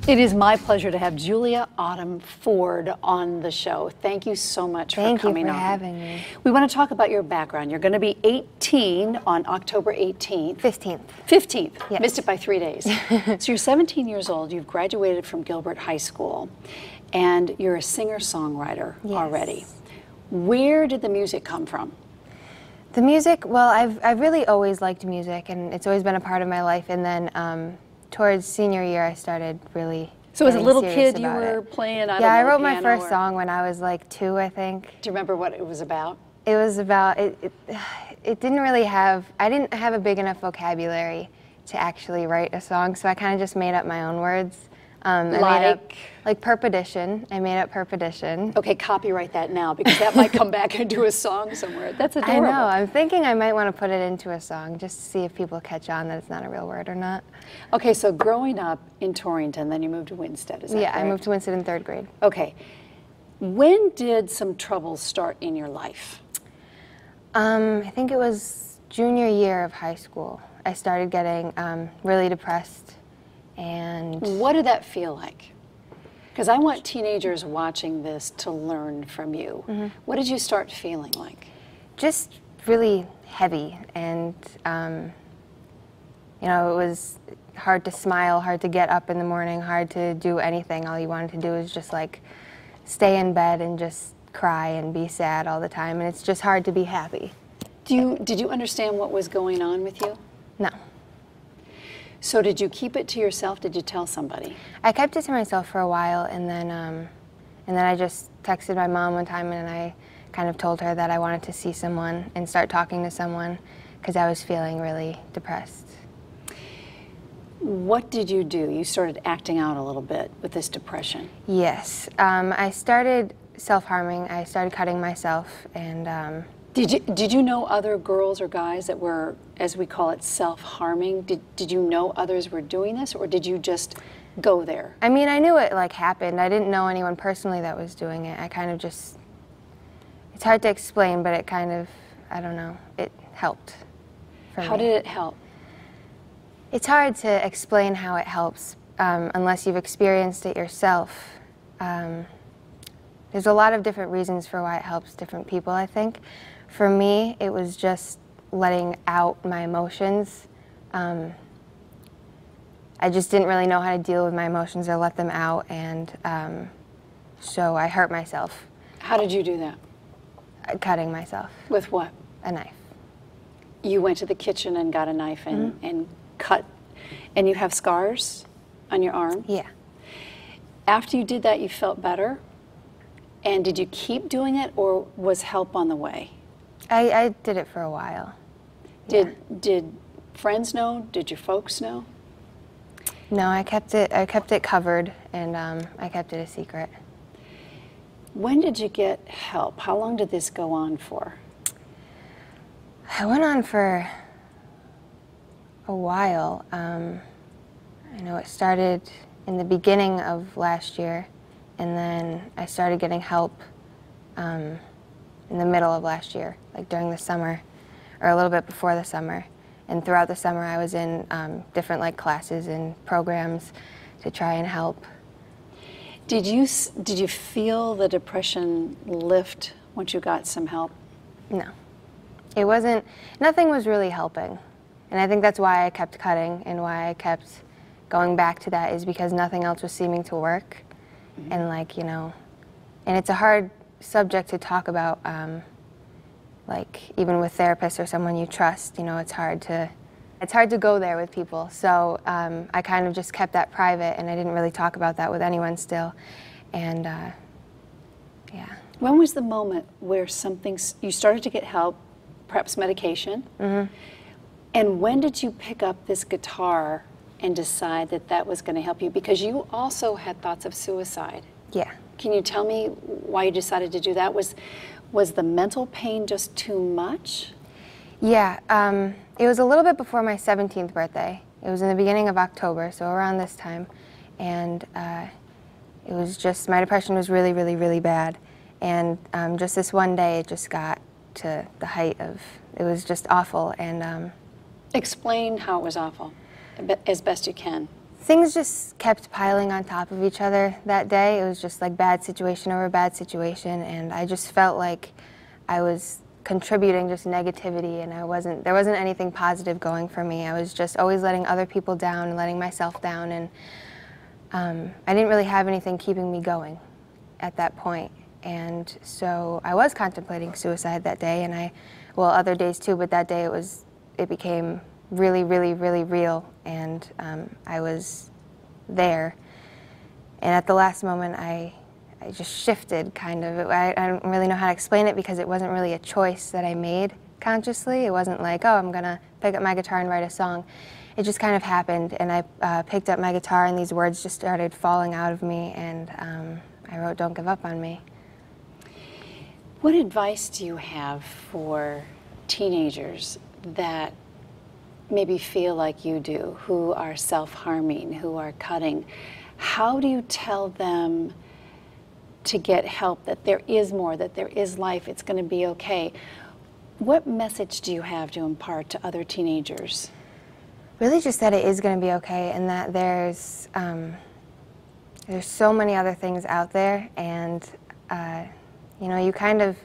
It is my pleasure to have Julia Autumn Ford on the show. Thank you so much for coming on. Thank you for having me. We want to talk about your background. You're going to be 18 on October 18th. 15th. 15th. Yes. Missed it by 3 days. So you're 17 years old. You've graduated from Gilbert High School, and you're a singer-songwriter already. Where did the music come from? The music, well, I've really always liked music, and it's always been a part of my life. And then towards senior year, I started really. So as a little kid, you were playing. I wrote my first song when I was like 2, I think. Do you remember what it was about? It was about it didn't really have. I didn't have a big enough vocabulary to actually write a song, so I kind of just made up my own words. Like perpetition. I made up perpetition. Okay, copyright that now, because that might come back into a song somewhere. That's adorable. I know. I'm thinking I might want to put it into a song just to see if people catch on that it's not a real word or not. Okay, so growing up in Torrington, then you moved to Winsted, is that correct? I moved to Winsted in 3rd grade. Okay. When did some troubles start in your life? I think it was junior year of high school. I started getting really depressed. And what did that feel like? Because I want teenagers watching this to learn from you. Mm-hmm. What did you start feeling like? Just really heavy, and you know, it was hard to smile, hard to get up in the morning, hard to do anything. All you wanted to do was just like stay in bed and just cry and be sad all the time, and it's just hard to be happy. Did you understand what was going on with you? No. So did you keep it to yourself? Did you tell somebody? I kept it to myself for a while, and then I just texted my mom one time, and I kind of told her that I wanted to see someone and start talking to someone because I was feeling really depressed. What did you do? You started acting out a little bit with this depression. Yes. I started self-harming. I started cutting myself, and Did you know other girls or guys that were, as we call it, self-harming? Did you know others were doing this, or did you just go there? I mean, I knew it like happened. I didn't know anyone personally that was doing it. I kind of just, it's hard to explain, but it kind of, I don't know, it helped for me. How did it help? It's hard to explain how it helps unless you've experienced it yourself. There's a lot of different reasons for why it helps different people, I think. For me, it was just letting out my emotions. I just didn't really know how to deal with my emotions or let them out, and so I hurt myself. How did you do that? Cutting myself. With what? A knife. You went to the kitchen and got a knife and cut, and you have scars on your arm? Yeah. After you did that, you felt better? And did you keep doing it, or was help on the way? I did it for a while. Did friends know? Did your folks know? No, I kept it covered, and I kept it a secret. When did you get help? How long did this go on for? I went on for a while. I know it started in the beginning of last year, and then I started getting help in the middle of last year, like during the summer, or a little bit before the summer. And throughout the summer, I was in different like classes and programs to try and help. Did you feel the depression lift once you got some help? No, it wasn't. Nothing was really helping, and I think that's why I kept cutting and why I kept going back to that, is because nothing else was seeming to work. Mm-hmm. And like, you know, and it's a hard subject to talk about, like even with therapists or someone you trust. You know, it's hard to go there with people. So I kind of just kept that private, and I didn't really talk about that with anyone still. And yeah. When was the moment where you started to get help, perhaps medication? Mm-hmm. And when did you pick up this guitar and decide that that was going to help you? Because you also had thoughts of suicide. Yeah. Can you tell me why you decided to do that? Was the mental pain just too much? Yeah, it was a little bit before my 17th birthday. It was in the beginning of October, so around this time. And it was just, my depression was really, really, really bad. And just this one day, it just got to the height of, it was just awful. And explain how it was awful, as best you can. Things just kept piling on top of each other that day. It was just like bad situation over bad situation, and I just felt like I was contributing just negativity, and there wasn't anything positive going for me. I was just always letting other people down and letting myself down, and I didn't really have anything keeping me going at that point. And so I was contemplating suicide that day, and well, other days too, but that day it became really, really, really real, and I was there. And at the last moment, I just shifted, kind of. I don't really know how to explain it because it wasn't really a choice that I made consciously. It wasn't like, oh, I'm gonna pick up my guitar and write a song. It just kind of happened, and I picked up my guitar, and these words just started falling out of me, and I wrote "Don't Give Up on Me." What advice do you have for teenagers that maybe feel like you do, who are self-harming, who are cutting? How do you tell them to get help, that there is more, that there is life, it's going to be okay? What message do you have to impart to other teenagers? Really just that it is going to be okay, and that there's so many other things out there, and you know, you kind of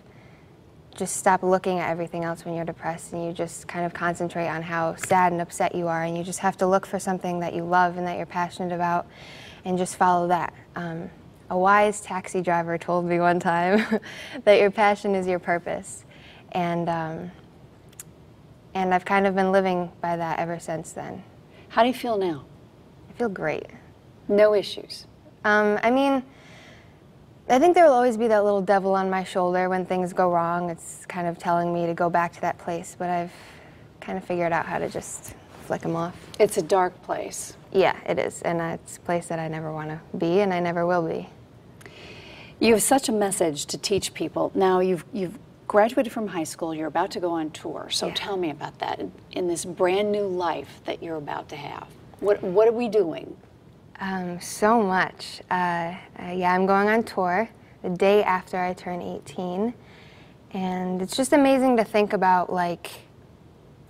just stop looking at everything else when you're depressed, and you just kind of concentrate on how sad and upset you are, and you just have to look for something that you love and that you're passionate about, and just follow that. A wise taxi driver told me one time that your passion is your purpose, and I've kind of been living by that ever since then. How do you feel now? I feel great. No issues? I mean, I think there will always be that little devil on my shoulder when things go wrong. It's kind of telling me to go back to that place, but I've kind of figured out how to just flick him off. It's a dark place. Yeah, it is, and it's a place that I never want to be, and I never will be. You have such a message to teach people. Now, you've graduated from high school, you're about to go on tour, so Yeah. Tell me about that, in this brand new life that you're about to have. What are we doing? So much. Yeah, I'm going on tour the day after I turn 18, and it's just amazing to think about, like,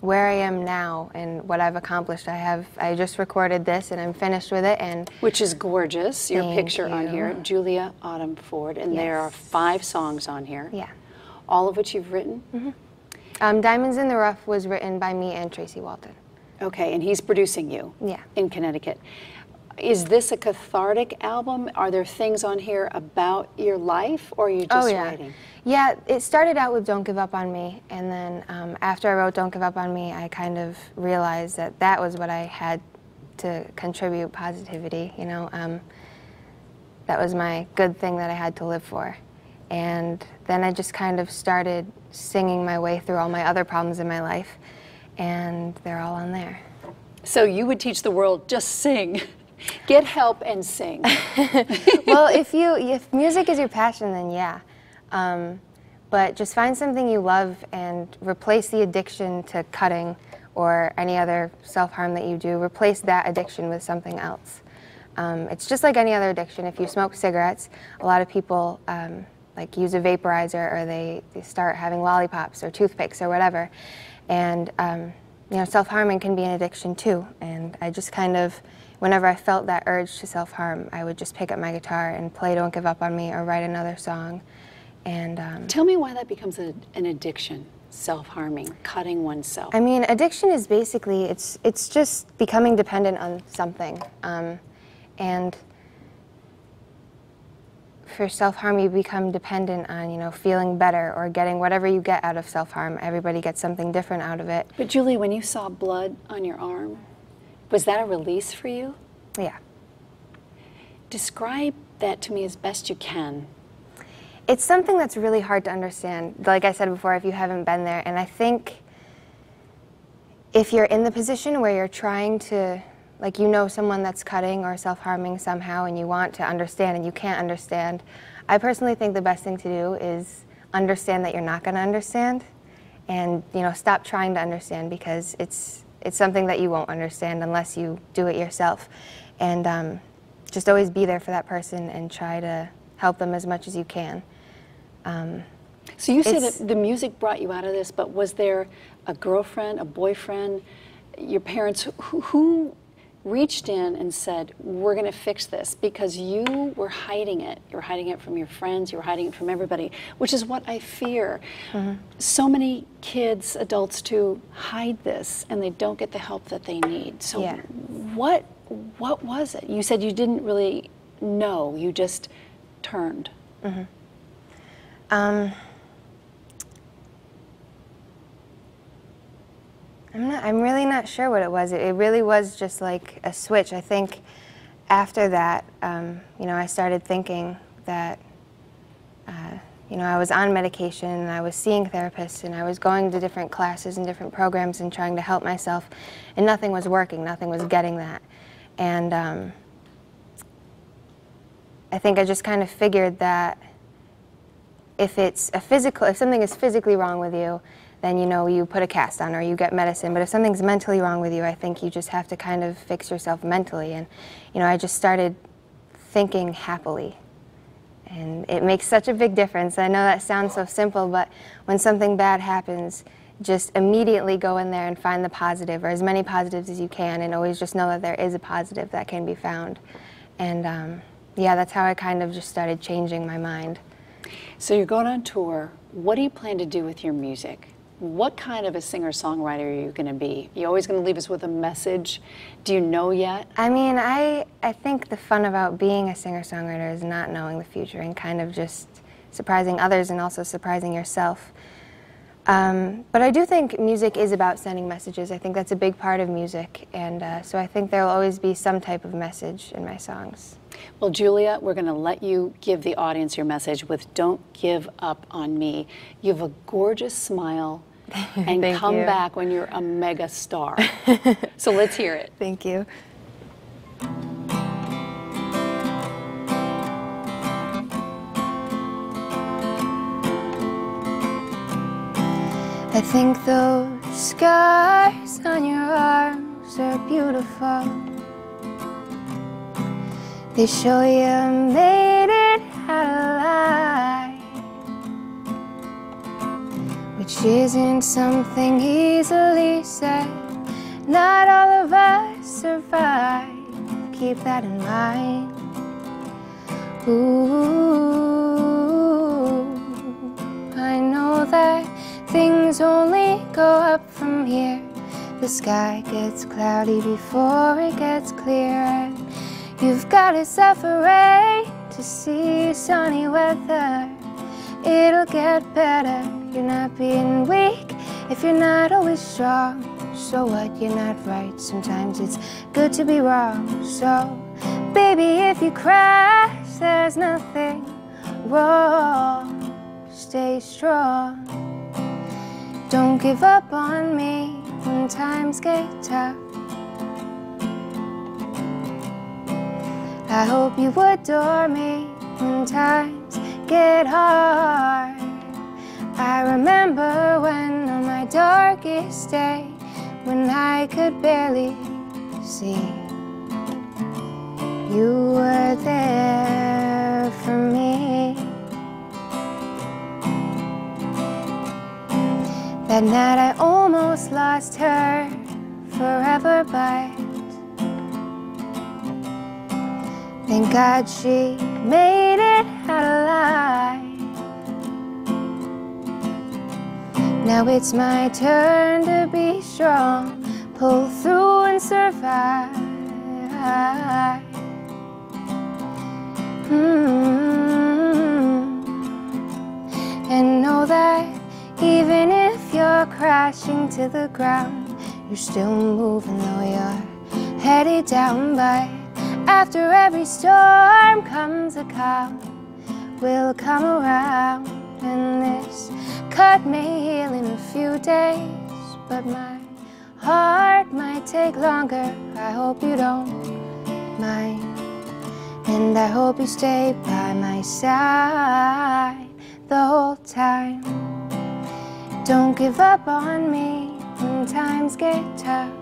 where I am now and what I've accomplished. I just recorded this, and I'm finished with it, and Which is gorgeous, your Thank picture on you. here, Julia Autumn Ford, and there are Yes. 5 songs on here. yeah. All of which you've written? Diamonds in the Rough was written by me and Tracy Walton. Okay, and he's producing you Yeah. in Connecticut. Is this a cathartic album? Are there things on here about your life, or are you just yeah. writing? Yeah, it started out with Don't Give Up on Me, and then after I wrote Don't Give Up on Me, I kind of realized that that was what I had to contribute positivity, you know. That was my good thing that I had to live for. And then I just kind of started singing my way through all my other problems in my life, and they're all on there. So you would teach the world, just sing. Get help and sing. Well, if music is your passion, then yeah. But just find something you love and replace the addiction to cutting or any other self-harm that you do. Replace that addiction with something else. It's just like any other addiction. If you smoke cigarettes, a lot of people like use a vaporizer, or they start having lollipops or toothpicks or whatever. And you know, self-harming can be an addiction too. And I just kind of, whenever I felt that urge to self-harm, I would just pick up my guitar and play Don't Give Up on Me or write another song. And Tell me why that becomes an addiction, self-harming, cutting oneself. I mean, addiction is basically, it's just becoming dependent on something. And for self-harm, you become dependent on, you know, feeling better or getting whatever you get out of self-harm. Everybody gets something different out of it. But Julie, when you saw blood on your arm, was that a release for you? Yeah. Describe that to me as best you can. It's something that's really hard to understand, like I said before, if you haven't been there. And I think if you're in the position where you're trying to, like, you know someone that's cutting or self-harming somehow, and you want to understand and you can't understand, I personally think the best thing to do is understand that you're not going to understand, and, you know, stop trying to understand, because it's something that you won't understand unless you do it yourself. And just always be there for that person and try to help them as much as you can. So you said that the music brought you out of this, but was there a girlfriend, a boyfriend, your parents, who reached in and said, we're going to fix this, because you were hiding it. You were hiding it from your friends. You were hiding it from everybody, which is what I fear. So many kids, adults too, hide this, and they don't get the help that they need. So what was it? You said you didn't really know. You just turned. I'm really not sure what it was. It really was just like a switch. I think after that, you know, I started thinking that, you know, I was on medication and I was seeing therapists and I was going to different classes and different programs and trying to help myself, and nothing was working. Nothing was getting that. And I think I just kind of figured that if something is physically wrong with you, then, you know, you put a cast on or you get medicine. But if something's mentally wrong with you, I think you just have to kind of fix yourself mentally. And, you know, I just started thinking happily. And it makes such a big difference. I know that sounds so simple, but when something bad happens, just immediately go in there and find the positive, or as many positives as you can, and always just know that there is a positive that can be found. And yeah, that's how I kind of just started changing my mind. So you're going on tour. What do you plan to do with your music? What kind of a singer-songwriter are you going to be? You always going to leave us with a message? Do you know yet? I mean, I think the fun about being a singer-songwriter is not knowing the future and kind of just surprising others and also surprising yourself. But I do think music is about sending messages. I think that's a big part of music, and so I think there will always be some type of message in my songs. Well, Julia, we're going to let you give the audience your message with "Don't Give Up on Me." You have a gorgeous smile, and come back when you're a mega star. So let's hear it. Thank you. I think those scars on your arms are beautiful. They show you made it out alive, which isn't something easily said. Not all of us survive. Keep that in mind. Ooh, I know that things only go up from here. The sky gets cloudy before it gets clear. You've got yourself a ray to see sunny weather. It'll get better. You're not being weak if you're not always strong. So what? You're not right. Sometimes it's good to be wrong. So, baby, if you crash, there's nothing wrong. Stay strong. Don't give up on me when times get tough. I hope you adore me when times get hard. I remember when on my darkest day, when I could barely see, you were there for me. That night I almost lost her forever, but thank God she made it out alive. Now it's my turn to be strong, pull through and survive. And know that even if you're crashing to the ground, you're still moving though you're headed down. But after every storm comes a calm. We'll come around, and this cut may heal in a few days, but my heart might take longer. I hope you don't mind, and I hope you stay by my side the whole time. Don't give up on me when times get tough.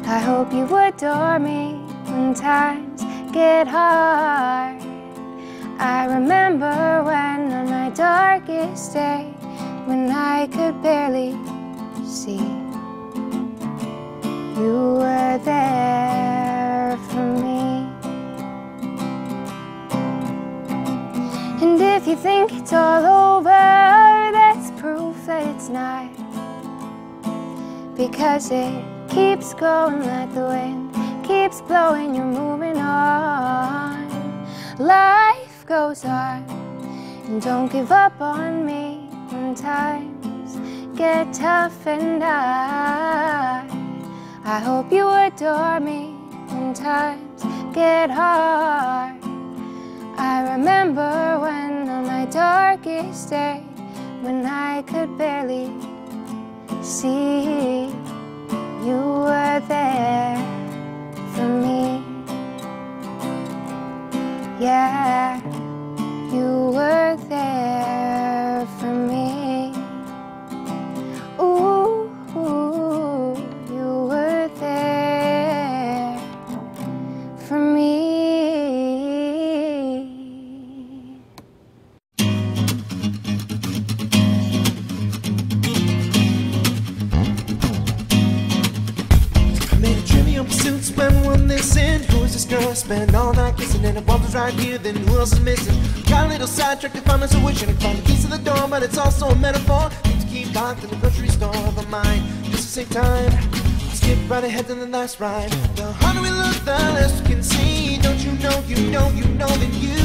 I hope you adore me when times get hard. I remember when on my darkest day, when I could barely see, You were there for me. And if you think it's all over, that's proof that it's not. Because it keeps going like the wind keeps blowing, you're moving on. Life goes on, and don't give up on me when times get tough. And I hope you adore me when times get hard. I remember when on my darkest day, when I could barely see, you were there for me. Yeah, you were there for me. Ooh, you were there for me. Pursuits when one this in. Who is this girl? Spend all night kissing, and if one was right here, then who else is missing? Got a little sidetracked if I'm a wishing to find the keys to the door, but it's also a metaphor. Need to keep locked in the grocery store of a mind, just to save time. Skip right ahead to the last ride. The harder we look, the less we can see. Don't you know, you know, you know that you